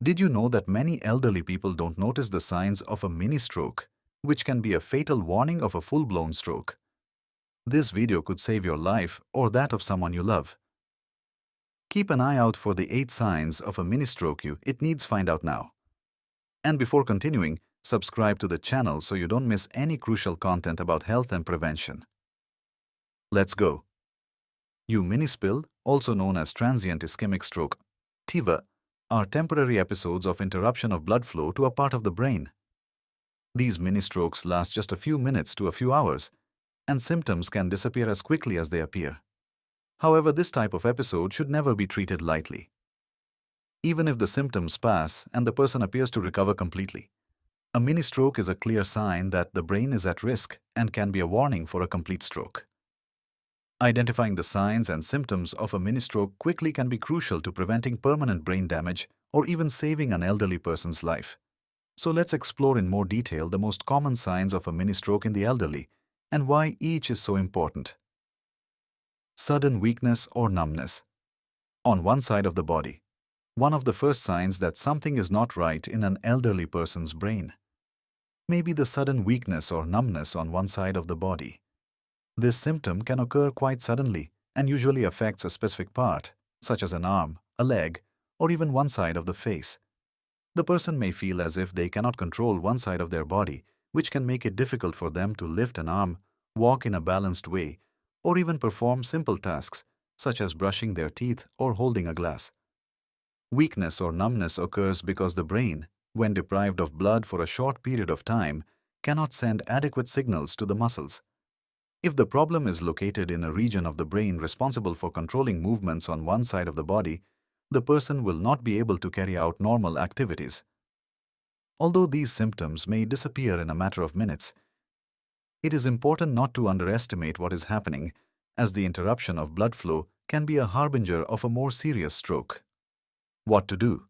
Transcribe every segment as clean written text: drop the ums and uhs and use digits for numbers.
Did you know that many elderly people don't notice the signs of a mini stroke, which can be a fatal warning of a full-blown stroke? This video could save your life or that of someone you love. Keep an eye out for the 8 signs of a mini stroke it needs find out now. And before continuing, subscribe to the channel so you don't miss any crucial content about health and prevention. Let's go. Mini spill, also known as transient ischemic stroke, TIVA, are temporary episodes of interruption of blood flow to a part of the brain. These mini strokes last just a few minutes to a few hours, and symptoms can disappear as quickly as they appear. However, this type of episode should never be treated lightly. Even if the symptoms pass and the person appears to recover completely, a mini stroke is a clear sign that the brain is at risk and can be a warning for a complete stroke. Identifying the signs and symptoms of a mini stroke quickly can be crucial to preventing permanent brain damage or even saving an elderly person's life. So let's explore in more detail the most common signs of a mini stroke in the elderly and why each is so important. Sudden weakness or numbness. On one side of the body. One of the first signs that something is not right in an elderly person's brain may be the sudden weakness or numbness on one side of the body. This symptom can occur quite suddenly and usually affects a specific part, such as an arm, a leg, or even one side of the face. The person may feel as if they cannot control one side of their body, which can make it difficult for them to lift an arm, walk in a balanced way, or even perform simple tasks, such as brushing their teeth or holding a glass. Weakness or numbness occurs because the brain, when deprived of blood for a short period of time, cannot send adequate signals to the muscles. If the problem is located in a region of the brain responsible for controlling movements on one side of the body, the person will not be able to carry out normal activities. Although these symptoms may disappear in a matter of minutes, it is important not to underestimate what is happening, as the interruption of blood flow can be a harbinger of a more serious stroke. What to do?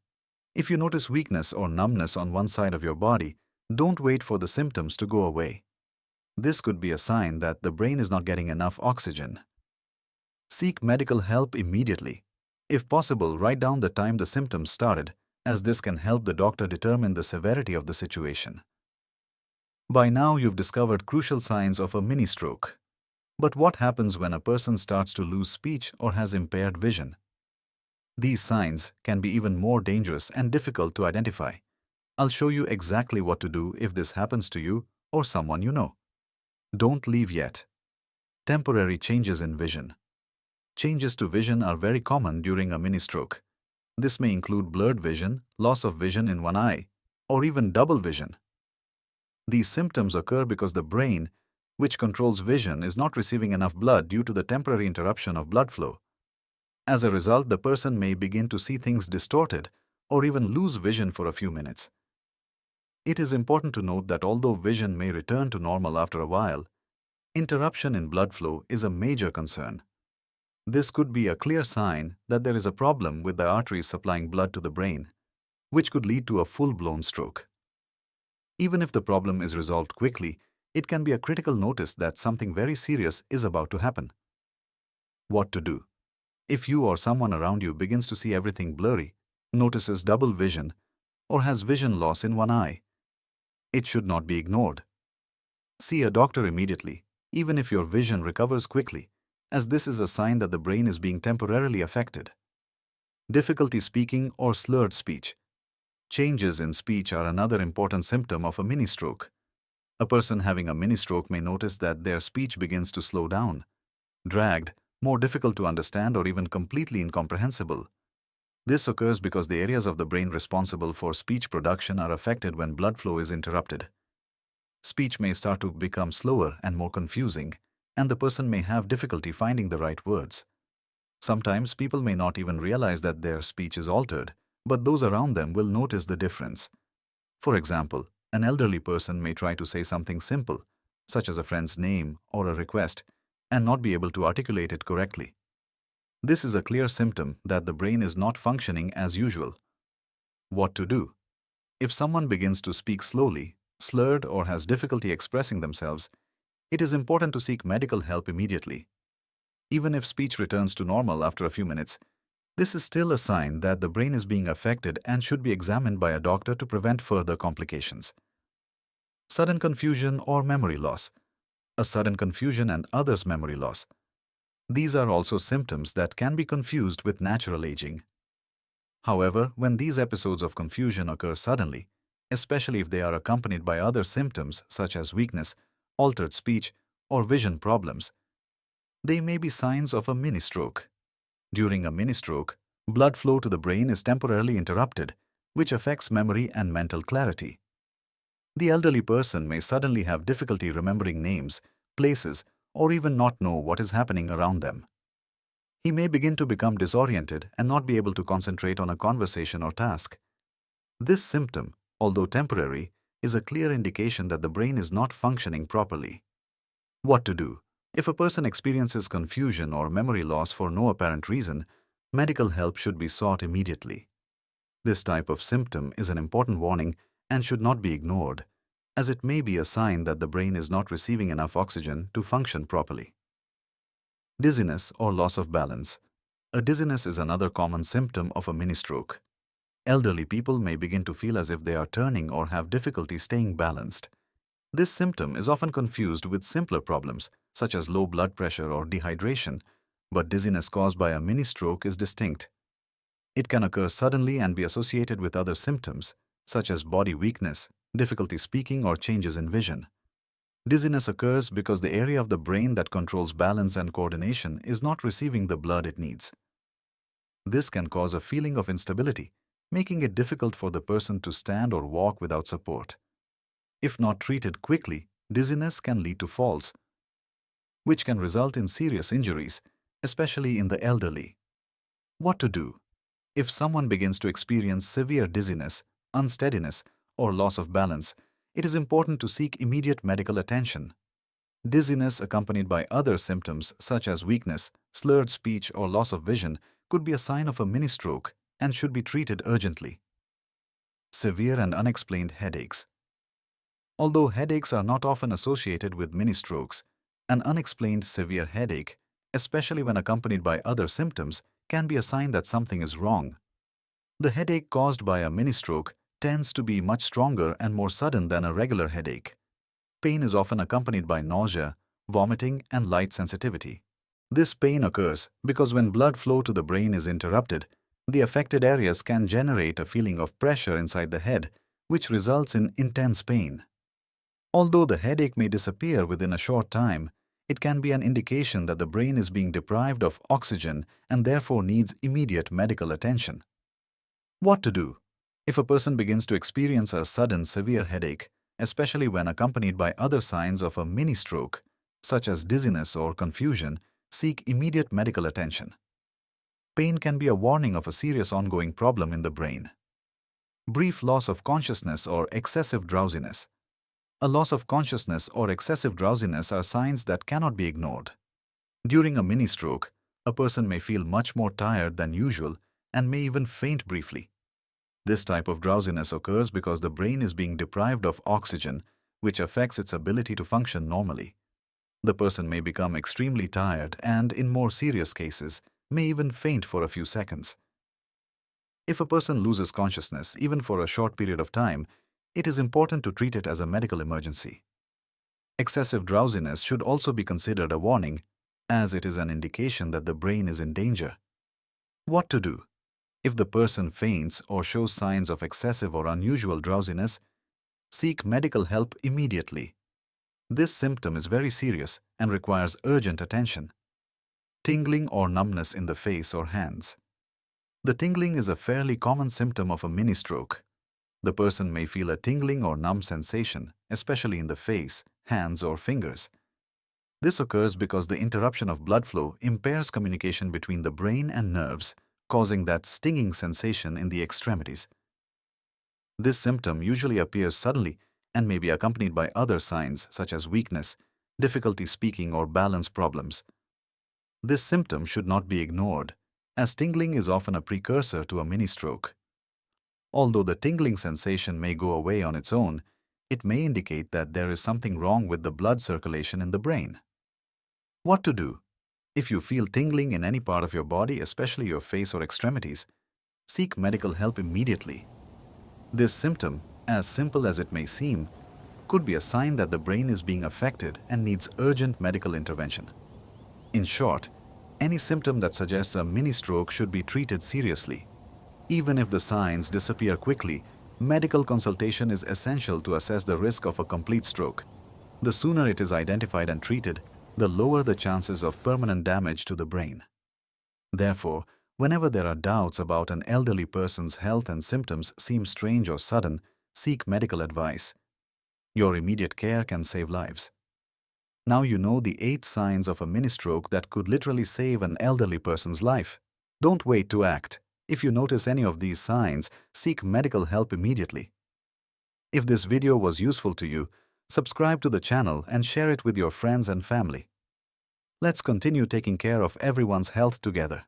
If you notice weakness or numbness on one side of your body, don't wait for the symptoms to go away. This could be a sign that the brain is not getting enough oxygen. Seek medical help immediately. If possible, write down the time the symptoms started, as this can help the doctor determine the severity of the situation. By now, you've discovered crucial signs of a mini stroke. But what happens when a person starts to lose speech or has impaired vision? These signs can be even more dangerous and difficult to identify. I'll show you exactly what to do if this happens to you or someone you know. Don't leave yet. Temporary changes in vision. Changes to vision are very common during a mini stroke. This may include blurred vision, loss of vision in one eye, or even double vision. These symptoms occur because the brain, which controls vision, is not receiving enough blood due to the temporary interruption of blood flow. As a result, the person may begin to see things distorted or even lose vision for a few minutes. It is important to note that although vision may return to normal after a while, interruption in blood flow is a major concern. This could be a clear sign that there is a problem with the arteries supplying blood to the brain, which could lead to a full-blown stroke. Even if the problem is resolved quickly, it can be a critical notice that something very serious is about to happen. What to do? If you or someone around you begins to see everything blurry, notices double vision, or has vision loss in one eye, it should not be ignored. See a doctor immediately, even if your vision recovers quickly, as this is a sign that the brain is being temporarily affected. Difficulty speaking or slurred speech. Changes in speech are another important symptom of a mini stroke. A person having a mini stroke may notice that their speech begins to slow down, dragged, more difficult to understand, or even completely incomprehensible. This occurs because the areas of the brain responsible for speech production are affected when blood flow is interrupted. Speech may start to become slower and more confusing, and the person may have difficulty finding the right words. Sometimes people may not even realize that their speech is altered, but those around them will notice the difference. For example, an elderly person may try to say something simple, such as a friend's name or a request, and not be able to articulate it correctly. This is a clear symptom that the brain is not functioning as usual. What to do? If someone begins to speak slowly, slurred, or has difficulty expressing themselves, it is important to seek medical help immediately. Even if speech returns to normal after a few minutes, This is still a sign that the brain is being affected and should be examined by a doctor to prevent further complications. Sudden confusion or memory loss. A sudden confusion and others' memory loss. These are also symptoms that can be confused with natural aging. However, when these episodes of confusion occur suddenly, especially if they are accompanied by other symptoms such as weakness, altered speech, or vision problems, they may be signs of a mini-stroke. During a mini-stroke, blood flow to the brain is temporarily interrupted, which affects memory and mental clarity. The elderly person may suddenly have difficulty remembering names, places, or even not know what is happening around them. He may begin to become disoriented and not be able to concentrate on a conversation or task. This symptom, although temporary, is a clear indication that the brain is not functioning properly. What to do? If a person experiences confusion or memory loss for no apparent reason, medical help should be sought immediately. This type of symptom is an important warning and should not be ignored, as it may be a sign that the brain is not receiving enough oxygen to function properly. Dizziness or loss of balance. A dizziness is another common symptom of a mini-stroke. Elderly people may begin to feel as if they are turning or have difficulty staying balanced. This symptom is often confused with simpler problems, such as low blood pressure or dehydration, but dizziness caused by a mini-stroke is distinct. It can occur suddenly and be associated with other symptoms, such as body weakness, difficulty speaking, or changes in vision. Dizziness occurs because the area of the brain that controls balance and coordination is not receiving the blood it needs. This can cause a feeling of instability, making it difficult for the person to stand or walk without support. If not treated quickly, dizziness can lead to falls, which can result in serious injuries, especially in the elderly. What to do? If someone begins to experience severe dizziness, unsteadiness, or loss of balance, it is important to seek immediate medical attention. Dizziness accompanied by other symptoms such as weakness, slurred speech, or loss of vision could be a sign of a mini-stroke and should be treated urgently. Severe and unexplained headaches. Although headaches are not often associated with mini-strokes, an unexplained severe headache, especially when accompanied by other symptoms, can be a sign that something is wrong. The headache caused by a mini-stroke tends to be much stronger and more sudden than a regular headache. Pain is often accompanied by nausea, vomiting, and light sensitivity. This pain occurs because when blood flow to the brain is interrupted, the affected areas can generate a feeling of pressure inside the head, which results in intense pain. Although the headache may disappear within a short time, it can be an indication that the brain is being deprived of oxygen and therefore needs immediate medical attention. What to do? If a person begins to experience a sudden severe headache, especially when accompanied by other signs of a mini-stroke, such as dizziness or confusion, seek immediate medical attention. Pain can be a warning of a serious ongoing problem in the brain. Brief loss of consciousness or excessive drowsiness. A loss of consciousness or excessive drowsiness are signs that cannot be ignored. During a mini-stroke, a person may feel much more tired than usual and may even faint briefly. This type of drowsiness occurs because the brain is being deprived of oxygen, which affects its ability to function normally. The person may become extremely tired and, in more serious cases, may even faint for a few seconds. If a person loses consciousness, even for a short period of time, it is important to treat it as a medical emergency. Excessive drowsiness should also be considered a warning, as it is an indication that the brain is in danger. What to do? If the person faints or shows signs of excessive or unusual drowsiness, seek medical help immediately. This symptom is very serious and requires urgent attention. Tingling or numbness in the face or hands. The tingling is a fairly common symptom of a mini-stroke. The person may feel a tingling or numb sensation, especially in the face, hands, or fingers. This occurs because the interruption of blood flow impairs communication between the brain and nerves, causing that stinging sensation in the extremities. This symptom usually appears suddenly and may be accompanied by other signs such as weakness, difficulty speaking, or balance problems. This symptom should not be ignored, as tingling is often a precursor to a mini-stroke. Although the tingling sensation may go away on its own, it may indicate that there is something wrong with the blood circulation in the brain. What to do? If you feel tingling in any part of your body, especially your face or extremities, seek medical help immediately. This symptom, as simple as it may seem, could be a sign that the brain is being affected and needs urgent medical intervention. In short, any symptom that suggests a mini stroke should be treated seriously. Even if the signs disappear quickly, medical consultation is essential to assess the risk of a complete stroke. The sooner it is identified and treated, the lower the chances of permanent damage to the brain. Therefore, whenever there are doubts about an elderly person's health and symptoms seem strange or sudden, seek medical advice. Your immediate care can save lives. Now you know the 8 signs of a mini stroke that could literally save an elderly person's life. Don't wait to act. If you notice any of these signs, seek medical help immediately. If this video was useful to you, subscribe to the channel and share it with your friends and family. Let's continue taking care of everyone's health together.